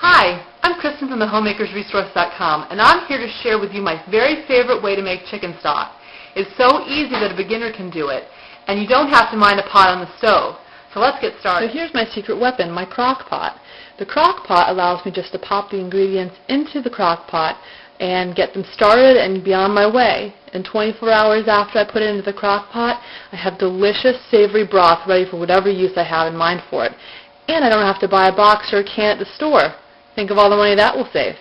Hi, I'm Kristen from thehomemakersresource.com, and I'm here to share with you my very favorite way to make chicken stock. It's so easy that a beginner can do it, and you don't have to mind a pot on the stove. So let's get started. So here's my secret weapon, my crock pot. The crock pot allows me just to pop the ingredients into the crock pot and get them started and be on my way. And 24 hours after I put it into the crock pot, I have delicious savory broth ready for whatever use I have in mind for it. And I don't have to buy a box or a can at the store. Think of all the money that will save.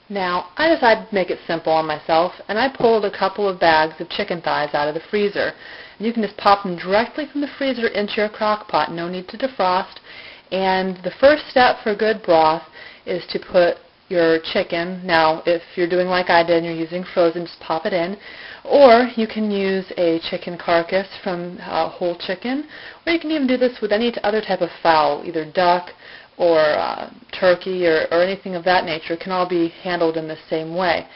Now, I decided to make it simple on myself, and I pulled a couple of bags of chicken thighs out of the freezer. And you can just pop them directly from the freezer into your crock pot, no need to defrost. And the first step for good broth is to put your chicken, now if you're doing like I did and you're using frozen, just pop it in. Or you can use a chicken carcass from whole chicken, or you can even do this with any other type of fowl, either duck or turkey or anything of that nature. It can all be handled in the same way.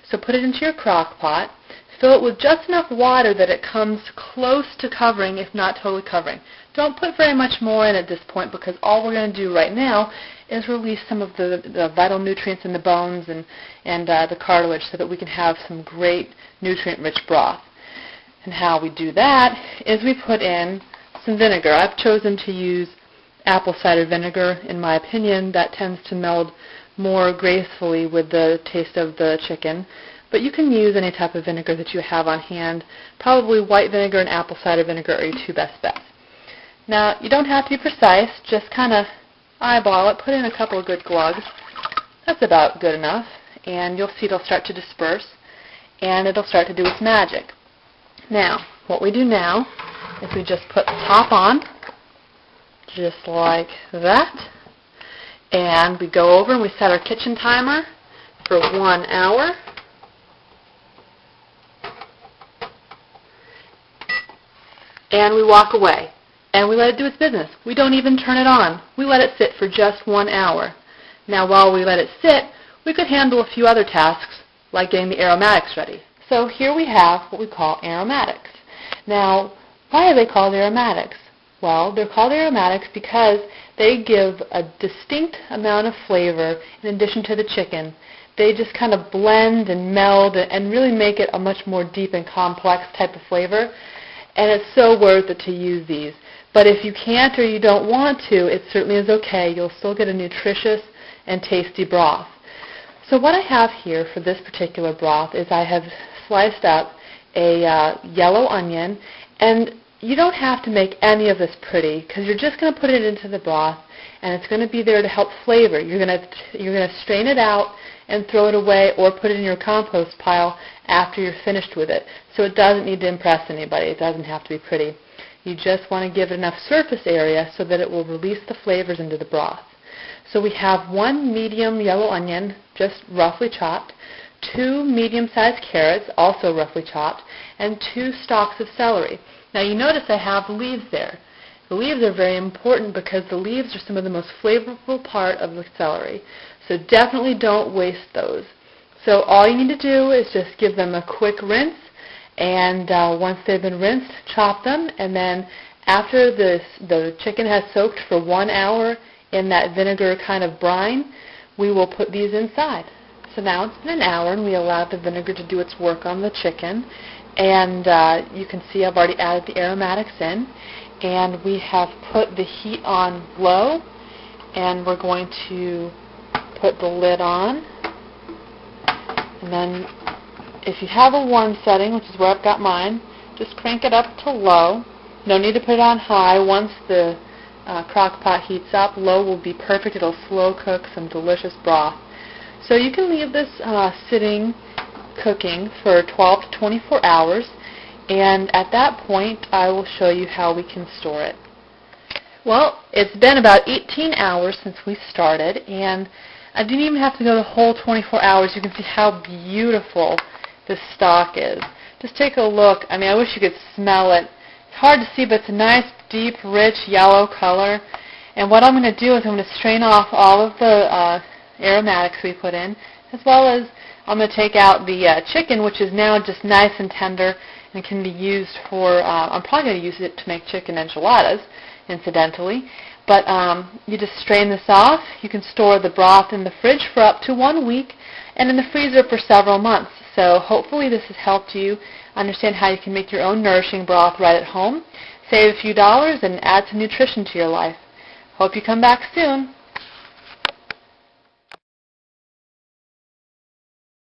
So put it into your crock pot, fill it with just enough water that it comes close to covering, if not totally covering. Don't put very much more in at this point, because all we're going to do right now is release some of the vital nutrients in the bones and the cartilage so that we can have some great nutrient-rich broth. And how we do that is we put in some vinegar. I've chosen to use apple cider vinegar. In my opinion, that tends to meld more gracefully with the taste of the chicken. But you can use any type of vinegar that you have on hand. Probably white vinegar and apple cider vinegar are your two best bets. Now, you don't have to be precise, just kind of eyeball it, put in a couple of good glugs. That's about good enough, and you'll see it'll start to disperse, and it'll start to do its magic. Now, what we do now is we just put the top on, just like that, and we go over and we set our kitchen timer for 1 hour. And we walk away. And we let it do its business. We don't even turn it on. We let it sit for just 1 hour. Now, while we let it sit, we could handle a few other tasks, like getting the aromatics ready. So here we have what we call aromatics. Now, why are they called aromatics? Well, they're called aromatics because they give a distinct amount of flavor in addition to the chicken. They just kind of blend and meld and really make it a much more deep and complex type of flavor. And it's so worth it to use these. But if you can't or you don't want to, it certainly is okay. You'll still get a nutritious and tasty broth. So what I have here for this particular broth is I have sliced up a yellow onion. And you don't have to make any of this pretty, because you're just going to put it into the broth, and it's going to be there to help flavor. You're going to strain it out and throw it away, or put it in your compost pile after you're finished with it. So it doesn't need to impress anybody. It doesn't have to be pretty. You just want to give it enough surface area so that it will release the flavors into the broth. So we have 1 medium yellow onion, just roughly chopped, 2 medium-sized carrots, also roughly chopped, and 2 stalks of celery. Now you notice I have leaves there. The leaves are very important because the leaves are some of the most flavorful part of the celery. So definitely don't waste those. So all you need to do is just give them a quick rinse, and once they've been rinsed, chop them, and then after the chicken has soaked for 1 hour in that vinegar kind of brine, we will put these inside. So now it's been an hour, and we allowed the vinegar to do its work on the chicken, and you can see I've already added the aromatics in, and we have put the heat on low, and we're going to put the lid on. And then if you have a warm setting, which is where I've got mine, just crank it up to low. No need to put it on high. Once the crock pot heats up, low will be perfect. It'll slow cook some delicious broth. So you can leave this sitting cooking for 12 to 24 hours, and at that point I will show you how we can store it. Well, it's been about 18 hours since we started, and I didn't even have to go the whole 24 hours. You can see how beautiful this stock is. Just take a look. I mean, I wish you could smell it. It's hard to see, but it's a nice, deep, rich yellow color. And what I'm going to do is I'm going to strain off all of the aromatics we put in, as well as I'm going to take out the chicken, which is now just nice and tender and can be used for, I'm probably going to use it to make chicken enchiladas, incidentally. But you just strain this off. You can store the broth in the fridge for up to 1 week and in the freezer for several months. So hopefully this has helped you understand how you can make your own nourishing broth right at home, save a few dollars, and add some nutrition to your life. Hope you come back soon.